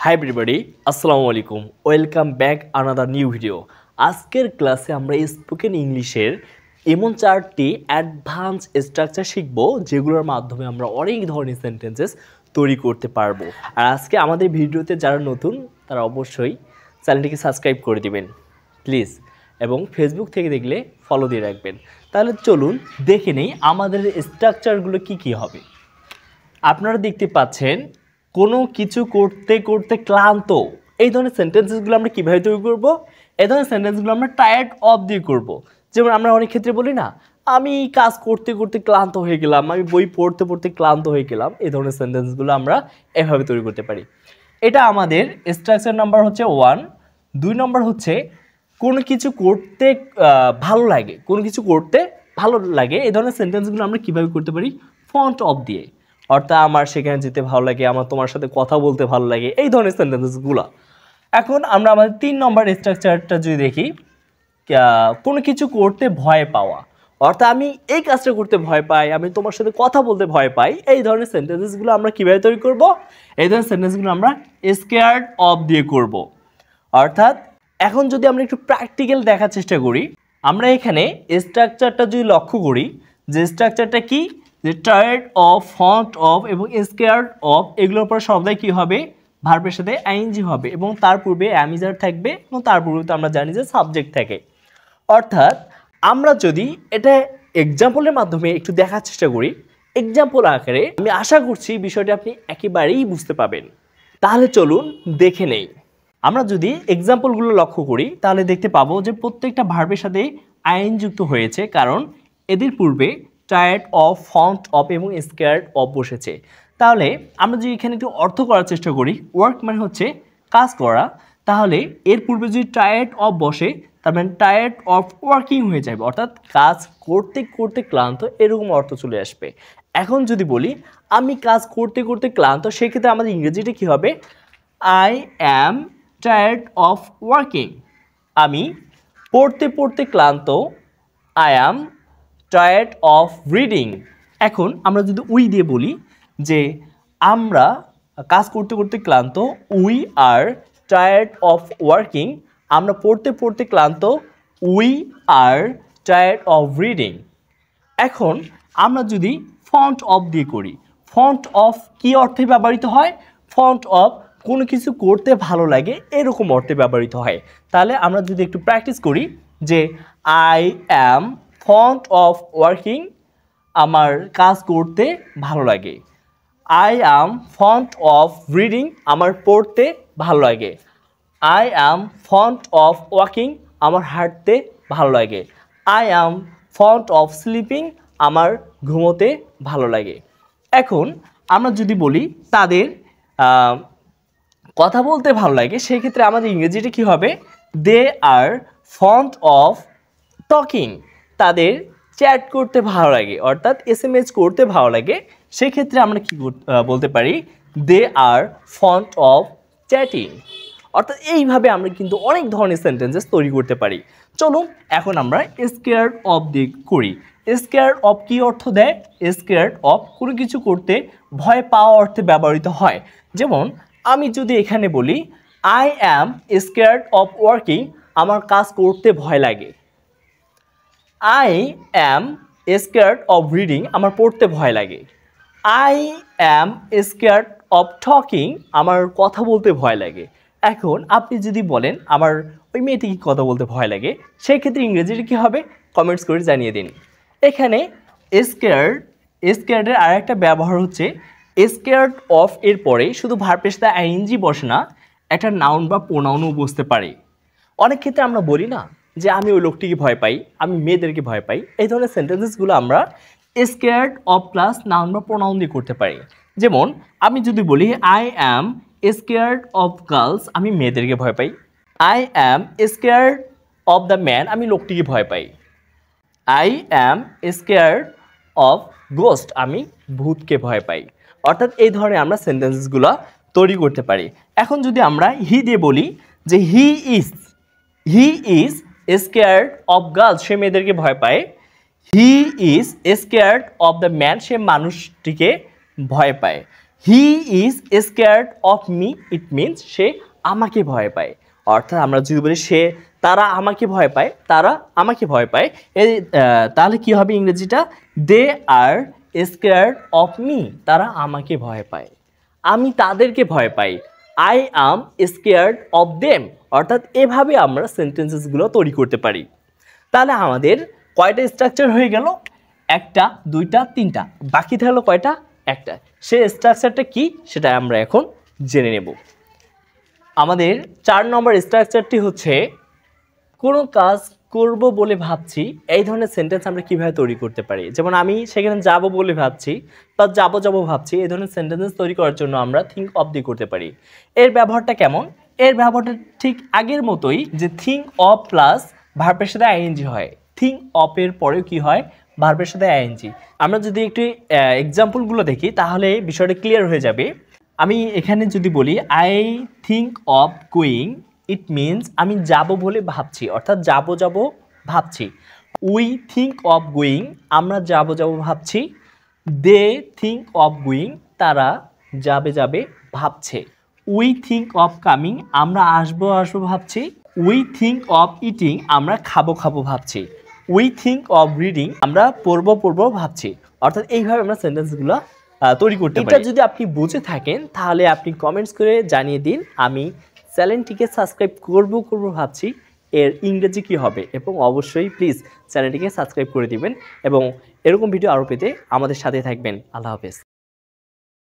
Hi everybody, আসসালামু আলাইকুম। Welcome back another new video. আজকের ক্লাসে আমরা স্পোকেন ইংলিশের এমন 4টি অ্যাডভান্স স্ট্রাকচার শিখব যেগুলোর মাধ্যমে আমরা অনেক ধরনের সেন্টেন্সেস তৈরি করতে পারবো। আর আজকে আমাদের ভিডিওতে যারা নতুন তারা অবশ্যই চ্যানেলটিকে সাবস্ক্রাইব করে দিবেন প্লিজ, এবং ফেসবুক থেকে দেখলে ফলো দিয়ে রাখবেন। তাহলে চলুন দেখে নেই আমাদের স্ট্রাকচারগুলো কি কি হবে। আপনারা দেখতে পাচ্ছেন কোনো কিছু করতে করতে ক্লান্ত, এই ধরনের সেন্টেন্সেসগুলো আমরা কীভাবে তৈরি করব? এই ধরনের সেন্টেন্সগুলো আমরা টায়ার্ড অফ দিয়ে করব। যেমন আমরা অনেক ক্ষেত্রে বলি না, আমি কাজ করতে করতে ক্লান্ত হয়ে গেলাম, আমি বই পড়তে পড়তে ক্লান্ত হয়ে গেলাম। এই ধরনের সেন্টেন্সগুলো আমরা এভাবে তৈরি করতে পারি। এটা আমাদের স্ট্রাকচার নাম্বার হচ্ছে 1। 2 নম্বর হচ্ছে কোনো কিছু করতে ভালো লাগে, কোনো কিছু করতে ভালো লাগে। এই ধরনের সেন্টেন্সগুলো আমরা কীভাবে করতে পারি? ফন্ট অফ দিয়ে। অর্থাৎ আমার সেখানে যেতে ভালো লাগে, আমার তোমার সাথে কথা বলতে ভালো লাগে, এই ধরনের সেন্টেন্সেসগুলো। এখন আমরা আমাদের 3 নম্বর স্ট্রাকচারটা যদি দেখি, কোনো কিছু করতে ভয় পাওয়া। অর্থাৎ আমি এই কাজটা করতে ভয় পাই, আমি তোমার সাথে কথা বলতে ভয় পাই। এই ধরনের সেন্টেন্সেসগুলো আমরা কীভাবে তৈরি করব? এই ধরনের সেন্টেন্সগুলো আমরা স্কেয়ার্ড অফ দিয়ে করব। অর্থাৎ এখন যদি আমরা একটু প্র্যাকটিক্যাল দেখার চেষ্টা করি, আমরা এখানে স্ট্রাকচারটা যদি লক্ষ্য করি, যে স্ট্রাকচারটা কি, যে টায়ার্ড অফ, ফন্ট অফ এবং স্কেয়ার্ড অফ, এগুলোর পর শব্দে কি হবে? ভার্বের সাথে আইএনজি হবে এবং তার পূর্বে অ্যামিজার থাকবে এবং তার পূর্বে তো আমরা জানি যে সাবজেক্ট থাকে। অর্থাৎ আমরা যদি এটা এক্সাম্পলের মাধ্যমে একটু দেখার চেষ্টা করি, এক্সাম্পল আকারে, আমি আশা করছি বিষয়টা আপনি একেবারেই বুঝতে পাবেন। তাহলে চলুন দেখে নেই। আমরা যদি এক্সাম্পলগুলো লক্ষ্য করি তাহলে দেখতে পাবো যে প্রত্যেকটা ভার্বের সাথে আইন যুক্ত হয়েছে, কারণ এদের পূর্বে টায়ার্ড অফ, ফন্ট অফ এবং স্কেয়ার্ড অফ বসেছে। তাহলে আমরা যদি এখানে একটু অর্থ করার চেষ্টা করি, ওয়ার্ক মানে হচ্ছে কাজ করা, তাহলে এর পূর্বে যদি টায়ার্ড অফ বসে তার মানে টায়ার্ড অফ ওয়ার্কিং হয়ে যাবে, অর্থাৎ কাজ করতে করতে ক্লান্ত, এরকম অর্থ চলে আসবে। এখন যদি বলি আমি কাজ করতে করতে ক্লান্ত, সেক্ষেত্রে আমাদের ইংরেজিটা কী হবে? I am tired of working. আমি পড়তে পড়তে ক্লান্ত, I am tired of reading. এখন আমরা যদি উই দিয়ে বলি যে আমরা কাজ করতে করতে ক্লান্ত, we are tired of working. আমরা পড়তে পড়তে ক্লান্ত, we are tired of reading. এখন আমরা যদি ফন্ট অফ দিয়ে করি, ফন্ট অফ কী অর্থে ব্যবহৃত হয়? ফন্ট অফ কোনো কিছু করতে ভালো লাগে এরকম অর্থে ব্যবহৃত হয়। তাহলে আমরা যদি একটু প্র্যাকটিস করি যে I am font of working, আমার কাজ করতে ভালো লাগে। I am font of reading, আমার পড়তে ভালো লাগে। I am font of walking, আমার হাঁটতে ভালো লাগে। I am font of sleeping, আমার ঘুমোতে ভালো লাগে। এখন আমরা যদি বলি তাদের কথা বলতে ভালো লাগে, সেক্ষেত্রে আমাদের ইংরেজিটা কী হবে? দে আর ফন্ট অফ টকিং। তাদের চ্যাট করতে ভালো লাগে, অর্থাৎ SMS করতে ভালো লাগে। সেক্ষেত্রে আমরা কি বলতে পারি? দে আর ফন্ট অফ চ্যাটিং। অর্থাৎ এইভাবে আমরা কিন্তু অনেক ধরনের সেন্টেন্সেস তৈরি করতে পারি। চলুন এখন আমরা স্কেয়ার্ড অফ দিয়ে করি। স্কেয়ার্ড অফ কী অর্থ দেয়? স্কেয়ার্ড অফ কোনো কিছু করতে ভয় পাওয়া অর্থে ব্যবহৃত হয়। যেমন আমি যদি এখানে বলি I am scared of working, আমার কাজ করতে ভয় লাগে। I am scared of reading, আমার পড়তে ভয় লাগে। I am scared of talking, আমার কথা বলতে ভয় লাগে। এখন আপনি যদি বলেন আমার ওই মেয়েটিকে কথা বলতে ভয় লাগে, সেক্ষেত্রে ইংরেজিটা কী হবে? কমেন্টস করে জানিয়ে দিন। এখানে স্কেয়ার্ডের আর একটা ব্যবহার হচ্ছে স্কেয়ার্ড অফ এর পরে শুধু ভার্বের সাথে আইএনজি বসে না, একটা নাউন বা প্রোনাউনও বসতে পারে। অনেক ক্ষেত্রে আমরা বলি না যে আমি ওই লোকটিকে ভয় পাই, আমি মেয়েদেরকে ভয় পাই। এই ধরনের সেন্টেন্সেসগুলো আমরা স্কেয়ার্ড অফ প্লাস নাউন বা প্রোনাউন দিয়ে করতে পারি। যেমন আমি যদি বলি I am scared of girls, আমি মেয়েদেরকে ভয় পাই। I am scared of the man, আমি লোকটিকে ভয় পাই। I am scared of ghost, আমি ভূতকে ভয় পাই। অর্থাৎ এই ধরনের আমরা সেন্টেন্সেসগুলো তৈরি করতে পারি। এখন যদি আমরা হি দিয়ে বলি যে he is scared of girls, সে মেয়েদেরকে ভয় পায়। He is scared of the man, সে মানুষটিকে ভয় পায়। He is scared of me, it means সে আমাকে ভয় পায়। অর্থাৎ আমরা যদি বলি তারা আমাকে ভয় পায়, তারা আমাকে ভয় পায়, তাহলে কি হবে ইংরেজিটা? They are scared of me, তারা আমাকে ভয় পায়। আমি তাদেরকে ভয় পাই, I am scared of them. অর্থাৎ এভাবে আমরা সেন্টেন্সেসগুলো তৈরি করতে পারি। তাহলে আমাদের কয়টা স্ট্রাকচার হয়ে গেল? একটা, দুইটা, তিনটা, বাকি থাকলো কয়টা? একটা। সেই স্ট্রাকচারটা কি সেটা আমরা এখন জেনে নেব। আমাদের 4 নম্বর স্ট্রাকচারটি হচ্ছে কোনো কাজ করব বলে ভাবছি। এই ধরনের সেন্টেন্স আমরা কিভাবে তৈরি করতে পারি? যেমন আমি সেখানে যাব বলে ভাবছি বা যাব ভাবছি, এই ধরনের সেন্টেন্স তৈরি করার জন্য আমরা থিঙ্ক অফ দিয়ে করতে পারি। এর ব্যবহারটা কেমন? এর ব্যবহারটা ঠিক আগের মতোই, যে থিঙ্ক অফ প্লাস ভার্বের সাথে আইএনজি হয়। থিঙ্ক অফ এর পরেও কি হয়? ভার্বের সাথে আইএনজি। আমরা যদি একটু এক্সাম্পলগুলো দেখি তাহলে বিষয়টা ক্লিয়ার হয়ে যাবে। আমি এখানে যদি বলি I think of going, it means আমি যাব বলে ভাবছি, অর্থাৎ যাব ভাবছি। উই থিঙ্ক অফ গোয়িং, আমরা যাব ভাবছি। দে থিঙ্ক অফ গোয়িং, তারা যাবে ভাবছে। উই থিঙ্ক অফ কামিং, আমরা আসবো ভাবছি। উই থিঙ্ক অফ ইটিং, আমরা খাবো ভাবছি। উই থিঙ্ক অফ রিডিং, আমরা পড়বো ভাবছি। অর্থাৎ এইভাবে আমরা সেন্টেন্সগুলো তৈরি করতে পারি। এটা যদি আপনি বুঝে থাকেন তাহলে আপনি কমেন্টস করে জানিয়ে দিন। আমি চ্যানেলটিকে সাবস্ক্রাইব করব ভাবছি, এর ইংরেজি কি হবে, এবং অবশ্যই প্লিজ চ্যানেলটিকে সাবস্ক্রাইব করে দিবেন এবং এরকম ভিডিও আরও পেতে আমাদের সাথে থাকবেন। আল্লাহ হাফেজ।